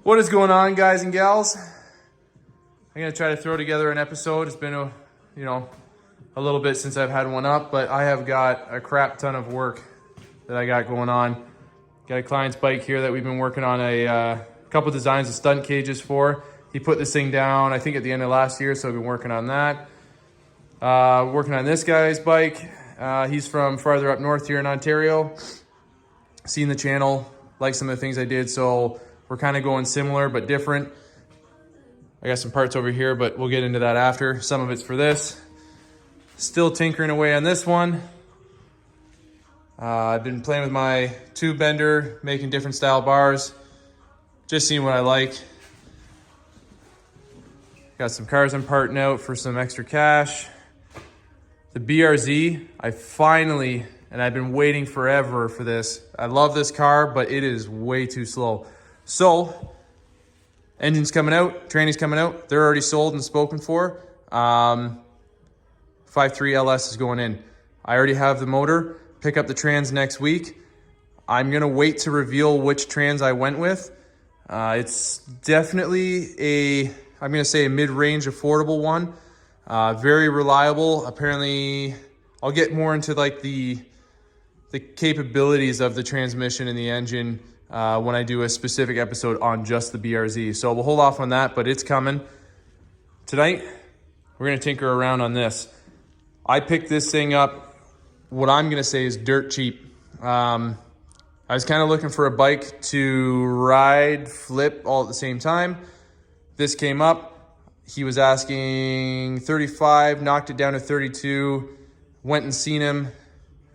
What is going on, guys and gals? I'm gonna try to throw together an episode. It's been a little bit since I've had one up, but I have got a crap ton of work that I got going on. Got a client's bike here that we've been working on a couple designs of stunt cages for. He put this thing down, I think at the end of last year, so I've been working on that. Working on this guy's bike. He's from farther up north here in Ontario. Seen the channel, liked some of the things I did, so we're kind of going similar but different. I got some parts over here, but we'll get into that after. Some of it's for this. Still tinkering away on this one. I've been playing with my tube bender, making different style bars. Just seeing what I like. Got some cars I'm parting out for some extra cash. The BRZ, I finally, and I've been waiting forever for this. I love this car, but it is way too slow. So, engine's coming out, training's coming out. They're already sold and spoken for. 5.3 LS is going in. I already have the motor. Pick up the trans next week. I'm gonna wait to reveal which trans I went with. It's definitely I'm gonna say a mid-range affordable one. Very reliable. Apparently, I'll get more into like the capabilities of the transmission and the engine when I do a specific episode on just the BRZ. So we'll hold off on that, but it's coming. Tonight, we're gonna tinker around on this. I picked this thing up, what I'm gonna say is dirt cheap. I was kind of looking for a bike to ride, flip all at the same time. This came up. He was asking 35, knocked it down to 32, went and seen him.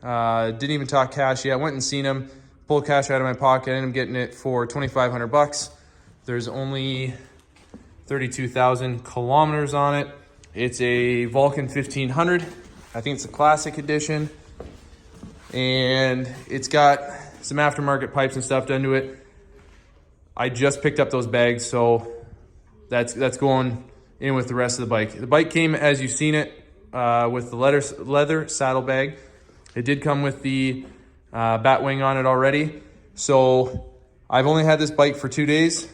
Didn't even talk cash yet, went and seen him, pulled cash out of my pocket, ended up getting it for 2,500 bucks. There's only 32,000 kilometers on it. It's a Vulcan 1500. I think it's a classic edition. And it's got some aftermarket pipes and stuff done to it. I just picked up those bags, so that's going in with the rest of the bike. The bike came as you've seen it with the leather saddle bag. It did come with the Batwing on it already. So I've only had this bike for 2 days.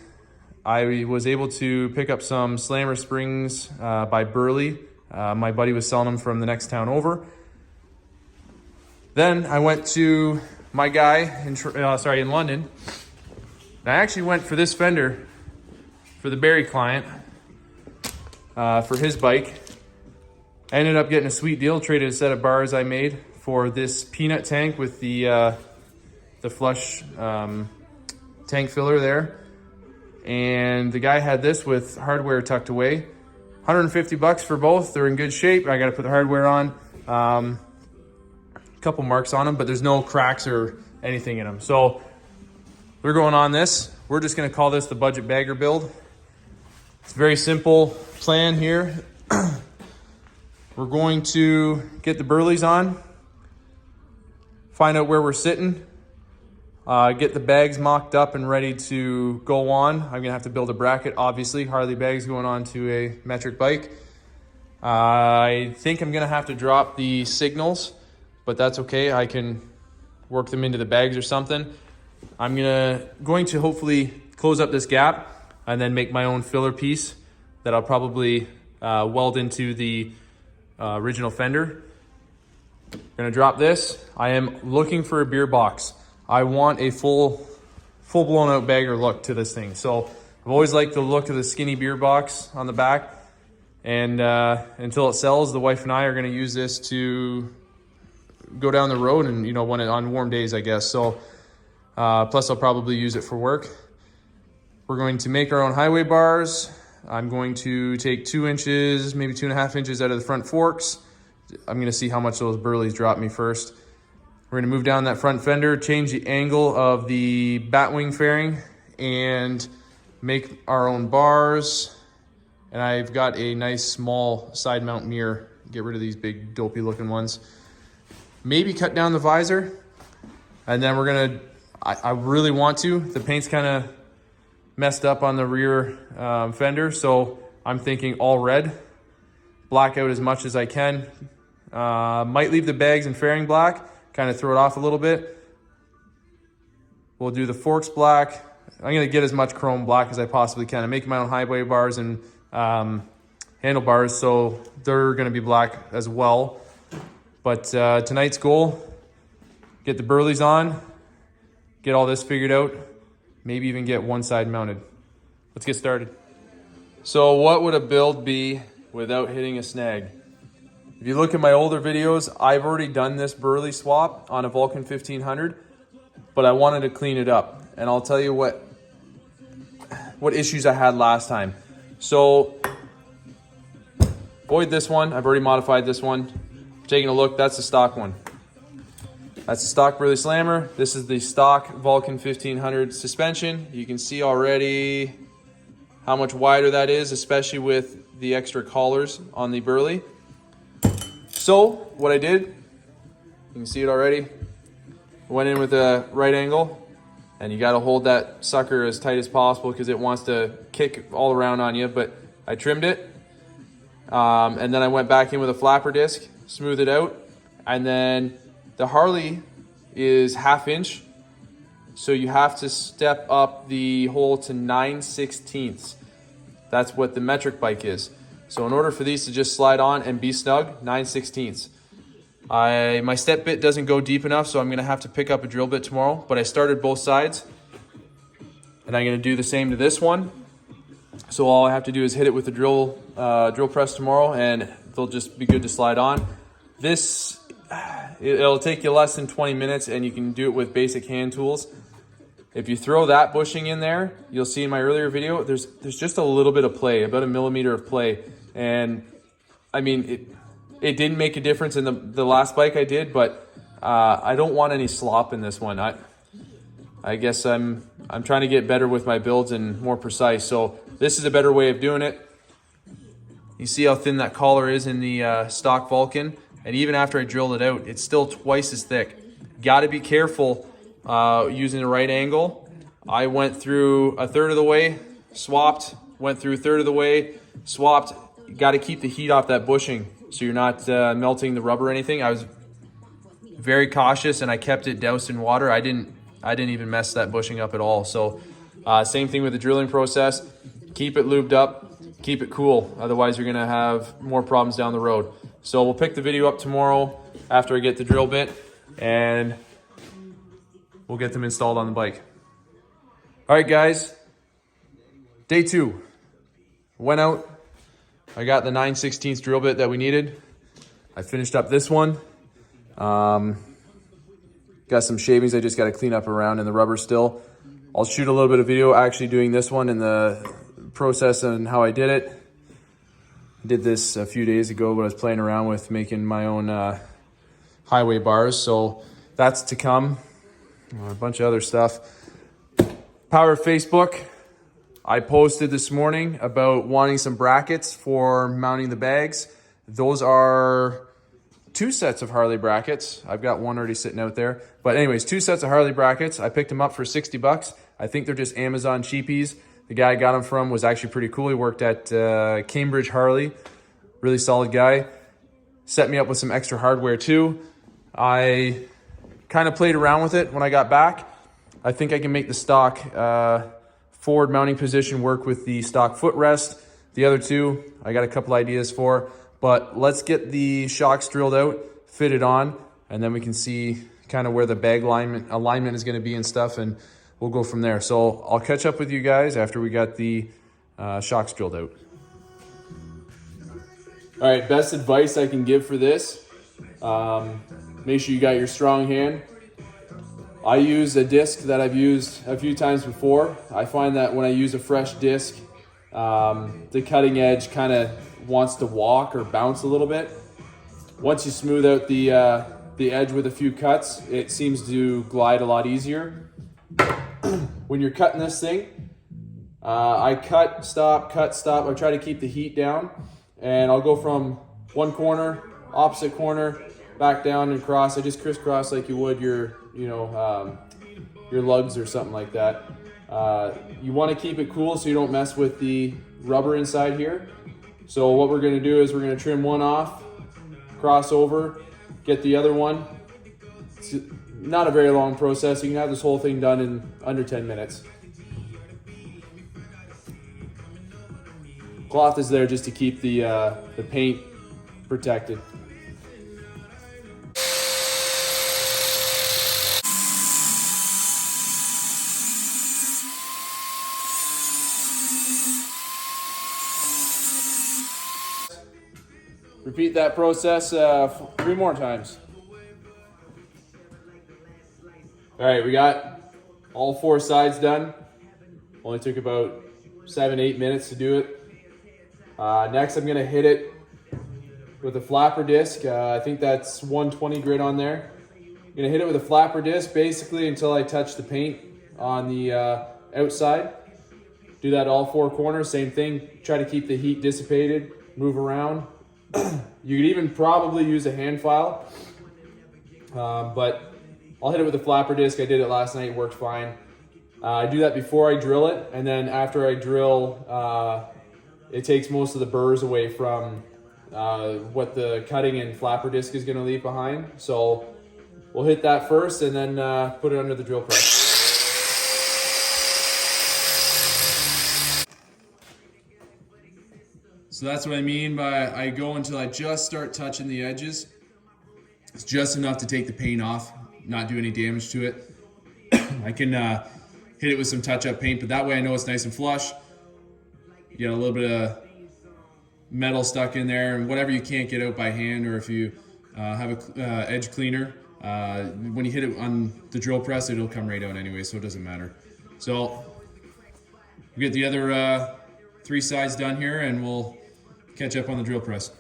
I was able to pick up some Slammer springs by Burly. My buddy was selling them from the next town over. Then I went to my guy in London. And I actually went for this fender for the Barry client for his bike. I ended up getting a sweet deal, traded a set of bars I made for this peanut tank with the flush tank filler there. And the guy had this with hardware tucked away. 150 bucks for both. They're in good shape. I got to put the hardware on. A couple marks on them, but there's no cracks or anything in them. So we're going on this. We're just going to call this the budget bagger build. It's a very simple plan here. We're going to get the Burleys on, find out where we're sitting, get the bags mocked up and ready to go on. I'm gonna have to build a bracket, obviously. Harley bags going on to a metric bike. I think I'm gonna have to drop the signals, but that's okay. I can work them into the bags or something. I'm going to hopefully close up this gap and then make my own filler piece that I'll probably weld into the original fender. Gonna drop this. I am looking for a beer box. I want a full blown out bagger look to this thing. So I've always liked the look of the skinny beer box on the back. And until it sells, the wife and I are gonna use this to go down the road and on warm days, I guess. So plus I'll probably use it for work. We're going to make our own highway bars. I'm going to take 2 inches, maybe 2.5 inches out of the front forks. I'm gonna see how much those Burleys drop me first. We're gonna move down that front fender, change the angle of the Batwing fairing, and make our own bars. And I've got a nice small side mount mirror. Get rid of these big dopey looking ones. Maybe cut down the visor. And then we're gonna, I really want to, the paint's kind of messed up on the rear fender, so I'm thinking all red. Black out as much as I can. Might leave the bags and fairing black, kind of throw it off a little bit. We'll do the forks black, gonna get as much chrome black as I possibly can. I'm making my own highway bars and handlebars, so they're gonna be black as well. But tonight's goal, get the Burleys on, get all this figured out, maybe even get one side mounted. Let's get started. So what would a build be without hitting a snag? If you look at my older videos, I've already done this Burly swap on a Vulcan 1500, but I wanted to clean it up. And I'll tell you what issues I had last time. So avoid this one. I've already modified this one. Taking a look, that's the stock one. That's the stock Burly Slammer. This is the stock Vulcan 1500 suspension. You can see already how much wider that is, especially with the extra collars on the Burly. So what I did, you can see it already. Went in with a right angle, and you got to hold that sucker as tight as possible because it wants to kick all around on you. But I trimmed it, and then I went back in with a flapper disc, smooth it out, and then the Harley is 1/2 inch, so you have to step up the hole to 9/16. That's what the metric bike is. So in order for these to just slide on and be snug, 9/16. My step bit doesn't go deep enough, so I'm gonna have to pick up a drill bit tomorrow, but I started both sides, and I'm gonna do the same to this one. So all I have to do is hit it with the drill press tomorrow, and they'll just be good to slide on. This, it'll take you less than 20 minutes, and you can do it with basic hand tools. If you throw that bushing in there, you'll see in my earlier video, there's just a little bit of play, about 1 millimeter of play. And I mean, it didn't make a difference in the last bike I did, but I don't want any slop in this one. I guess I'm trying to get better with my builds and more precise. So this is a better way of doing it. You see how thin that collar is in the stock Vulcan, and even after I drilled it out, it's still twice as thick. Got to be careful using the right angle. I went through 1/3 of the way, swapped, went through 1/3 of the way, swapped. You got to keep the heat off that bushing so you're not melting the rubber or anything. I was very cautious, and I kept it doused in water. I didn't even mess that bushing up at all. So same thing with the drilling process. Keep it lubed up, keep it cool. Otherwise, you're gonna have more problems down the road. So we'll pick the video up tomorrow after I get the drill bit, and we'll get them installed on the bike. All right, guys. Day 2. Went out. I got the 9/16 drill bit that we needed. I finished up this one. Got some shavings I just got to clean up around in the rubber still. I'll shoot a little bit of video actually doing this one and the process and how I did it. I did this a few days ago, but I was playing around with making my own highway bars. So that's to come. A bunch of other stuff. Power of Facebook. I posted this morning about wanting some brackets for mounting the bags. Those are 2 sets of Harley brackets. I've got one already sitting out there. But anyways, 2 sets of Harley brackets. I picked them up for 60 bucks. I think they're just Amazon cheapies. The guy I got them from was actually pretty cool. He worked at Cambridge Harley. Really solid guy. Set me up with some extra hardware too. I kind of played around with it when I got back. I think I can make the stock forward mounting position work with the stock footrest. The other 2, I got a couple ideas for. But let's get the shocks drilled out, fitted on, and then we can see kind of where the bag alignment is going to be and stuff, and we'll go from there. So I'll catch up with you guys after we got the shocks drilled out. All right, best advice I can give for this, make sure you got your strong hand. I use a disc that I've used a few times before. I find that when I use a fresh disc, the cutting edge kind of wants to walk or bounce a little bit. Once you smooth out the edge with a few cuts, it seems to glide a lot easier. When you're cutting this thing, I cut, stop. I try to keep the heat down, and I'll go from one corner, opposite corner, back down and cross. I just crisscross like you would your lugs or something like that. You want to keep it cool so you don't mess with the rubber inside here. So what we're going to do is we're going to trim one off, cross over, get the other one. It's not a very long process. You can have this whole thing done in under 10 minutes. Cloth is there just to keep the paint protected. Repeat that process 3 more times. All right, we got all 4 sides done. Only took about 7-8 minutes to do it. Next, I'm gonna hit it with a flapper disc. I think that's 120 grit on there. I'm gonna hit it with a flapper disc basically until I touch the paint on the outside. Do that all 4 corners, same thing. Try to keep the heat dissipated, move around. You could even probably use a hand file, but I'll hit it with a flapper disc. I did it last night, it worked fine. I do that before I drill it, and then after I drill, it takes most of the burrs away from what the cutting and flapper disc is going to leave behind. So we'll hit that first and then put it under the drill press. So that's what I mean by I go until I just start touching the edges. It's just enough to take the paint off, not do any damage to it. I can hit it with some touch-up paint, but that way I know it's nice and flush. You got a little bit of metal stuck in there, and whatever you can't get out by hand, or if you have a edge cleaner, when you hit it on the drill press, it'll come right out anyway, so it doesn't matter. So we'll get the other 3 sides done here, and we'll catch up on the drill press.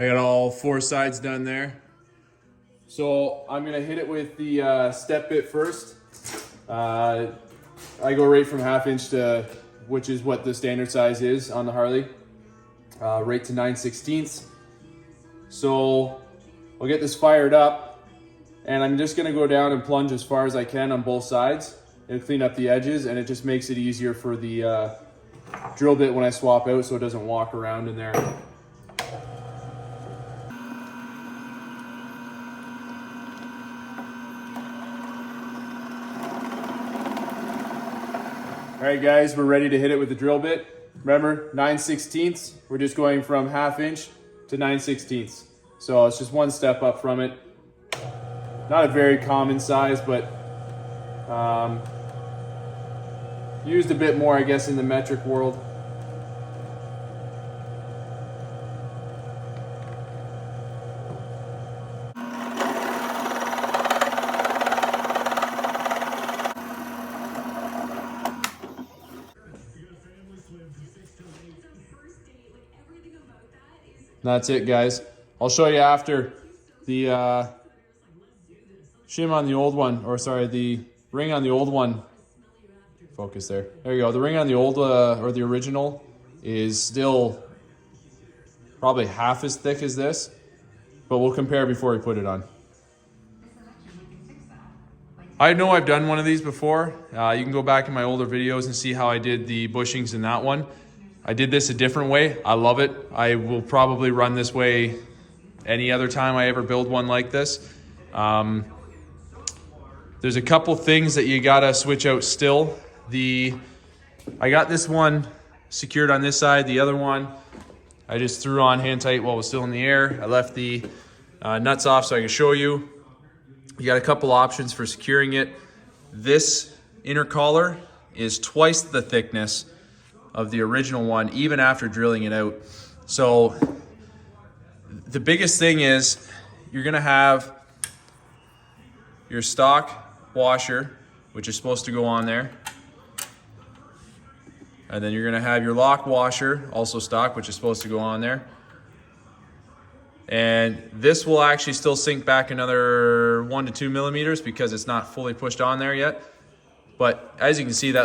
I got all 4 sides done there. So I'm gonna hit it with the step bit first. I go right from 1/2 inch to, which is what the standard size is on the Harley, right to 9/16. So I'll get this fired up, and I'm just gonna go down and plunge as far as I can on both sides and clean up the edges, and it just makes it easier for the drill bit when I swap out so it doesn't walk around in there. All right guys, we're ready to hit it with the drill bit. Remember, 9/16. We're just going from 1/2 inch to 9/16. So it's just 1 step up from it. Not a very common size, but used a bit more, I guess, in the metric world. That's it, guys. I'll show you after the shim on the old one, or sorry, the ring on the old one. Focus there. There you go. The ring on the old or the original is still probably half as thick as this, but we'll compare before we put it on. I know I've done one of these before. You can go back in my older videos and see how I did the bushings in that one. I did this a different way. I love it. I will probably run this way any other time I ever build one like this. There's a couple things that you gotta switch out still. I got this one secured on this side. The other one, I just threw on hand tight while it was still in the air. I left the nuts off so I can show you. You got a couple options for securing it. This inner collar is twice the thickness of the original one, even after drilling it out. So the biggest thing is you're gonna have your stock washer, which is supposed to go on there. And then you're gonna have your lock washer, also stock, which is supposed to go on there. And this will actually still sink back another 1 to 2 millimeters because it's not fully pushed on there yet. But as you can see, that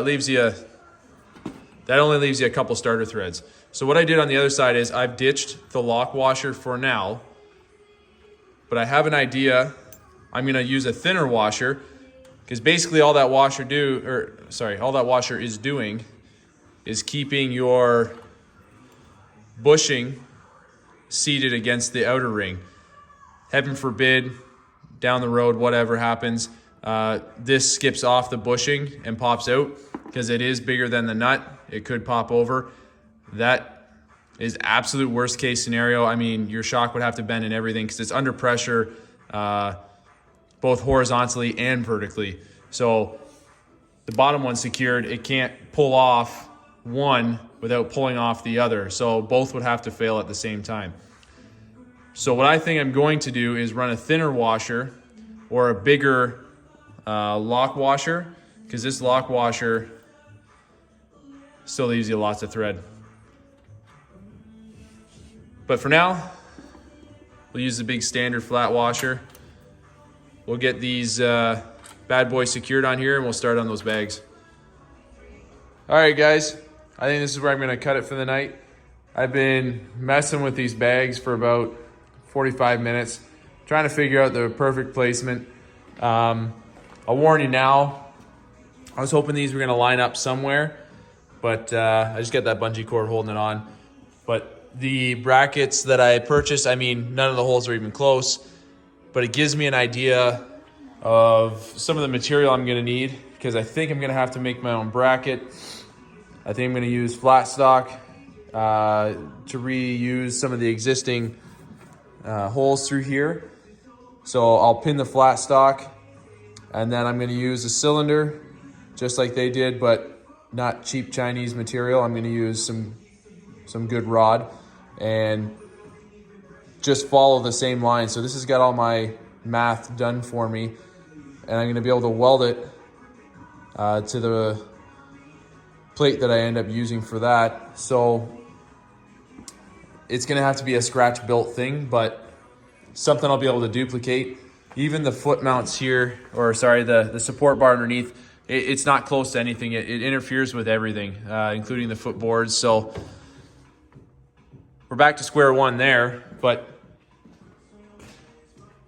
only leaves you a couple starter threads. So what I did on the other side is I've ditched the lock washer for now, but I have an idea. I'm gonna use a thinner washer, because basically all that washer is doing is keeping your bushing seated against the outer ring. Heaven forbid, down the road, whatever happens, this skips off the bushing and pops out. because it is bigger than the nut. It could pop over. That is absolute worst case scenario. I mean, your shock would have to bend and everything because it's under pressure, both horizontally and vertically. So the bottom one's secured. It can't pull off one without pulling off the other. So both would have to fail at the same time. So what I think I'm going to do is run a thinner washer or a bigger lock washer, because this lock washer still leaves you lots of thread. But for now, we'll use the big standard flat washer. We'll get these bad boys secured on here and we'll start on those bags. All right, guys, I think this is where I'm gonna cut it for the night. I've been messing with these bags for about 45 minutes, trying to figure out the perfect placement. I'll warn you now, I was hoping these were gonna line up somewhere, but I just got that bungee cord holding it on. But the brackets that I purchased, I mean, none of the holes are even close, but it gives me an idea of some of the material I'm gonna need, because I think I'm gonna have to make my own bracket. I think I'm gonna use flat stock to reuse some of the existing holes through here. So I'll pin the flat stock, and then I'm gonna use a cylinder just like they did, but not cheap Chinese material. I'm gonna use some good rod and just follow the same line. So this has got all my math done for me, and I'm gonna be able to weld it to the plate that I end up using for that. So it's gonna have to be a scratch built thing, but something I'll be able to duplicate. Even the foot mounts here, or sorry, the support bar underneath, it's not close to anything. It interferes with everything, including the footboards. So we're back to square one there, but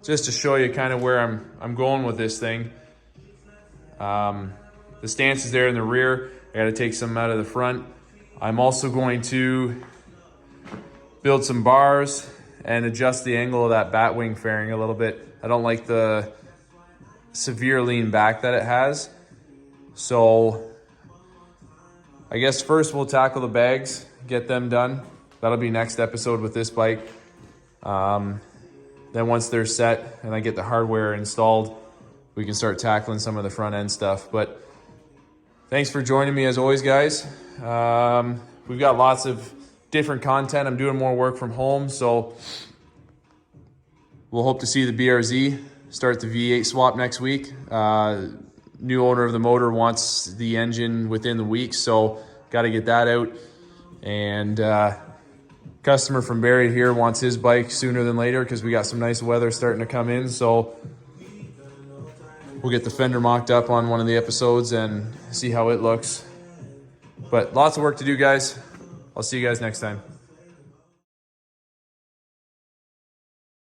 just to show you kind of where I'm going with this thing. The stance is there in the rear. I gotta take some out of the front. I'm also going to build some bars and adjust the angle of that Batwing fairing a little bit. I don't like the severe lean back that it has. So I guess first we'll tackle the bags, get them done. That'll be next episode with this bike. Then once they're set and I get the hardware installed, we can start tackling some of the front end stuff. But thanks for joining me as always, guys. We've got lots of different content. I'm doing more work from home, so we'll hope to see the BRZ start the V8 swap next week. New owner of the motor wants the engine within the week, so got to get that out. And customer from Barry here wants his bike sooner than later because we got some nice weather starting to come in. So we'll get the fender mocked up on one of the episodes and see how it looks. But lots of work to do, guys. I'll see you guys next time.